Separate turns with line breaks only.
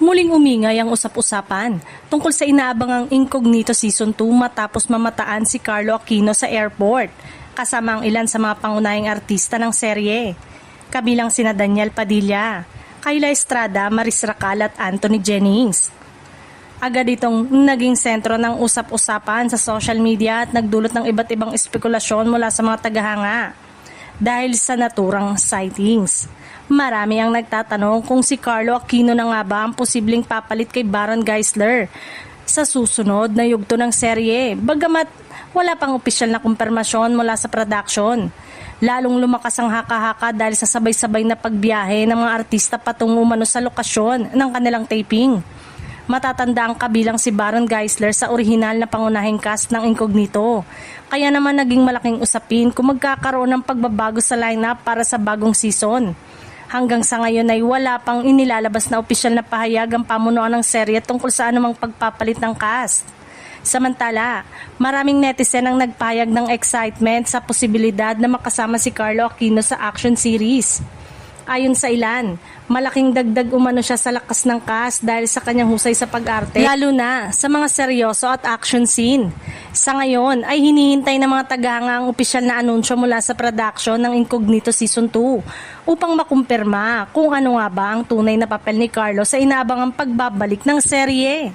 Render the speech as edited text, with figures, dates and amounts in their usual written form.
Muling umingay ang usap-usapan tungkol sa inaabangang Incognito Season 2 matapos mamataan si Carlo Aquino sa airport, kasama ang ilan sa mga pangunahing artista ng serye, kabilang sina Daniel Padilla, Kayla Estrada, Maris Racal at Anthony Jennings. Agad itong naging sentro ng usap-usapan sa social media at nagdulot ng iba't ibang espekulasyon mula sa mga tagahanga dahil sa naturang sightings. Marami ang nagtatanong kung si Carlo Aquino na nga ba ang posibleng papalit kay Baron Geisler sa susunod na yugto ng serye, bagamat wala pang opisyal na kumpirmasyon mula sa production. Lalong lumakas ang haka-haka dahil sa sabay-sabay na pagbiyahe ng mga artista patungo umano sa lokasyon ng kanilang taping. Matatanda ang kabilang si Baron Geisler sa orihinal na pangunahing cast ng Incognito. Kaya naman naging malaking usapin kung magkakaroon ng pagbabago sa lineup para sa bagong season. Hanggang sa ngayon ay wala pang inilalabas na opisyal na pahayag ang pamunuan ng serye tungkol sa anumang pagpapalit ng cast. Samantala, maraming netizen ang nagpahayag ng excitement sa posibilidad na makasama si Carlo Aquino sa action series. Ayon sa ilan, malaking dagdag umano siya sa lakas ng cast dahil sa kanyang husay sa pag-arte, lalo na sa mga seryoso at action scene. Sa ngayon ay hinihintay ng mga tagahanga ang opisyal na anunsyo mula sa production ng Incognito Season 2 upang makumpirma kung ano nga ba ang tunay na papel ni Carlo sa inaabangang pagbabalik ng serye.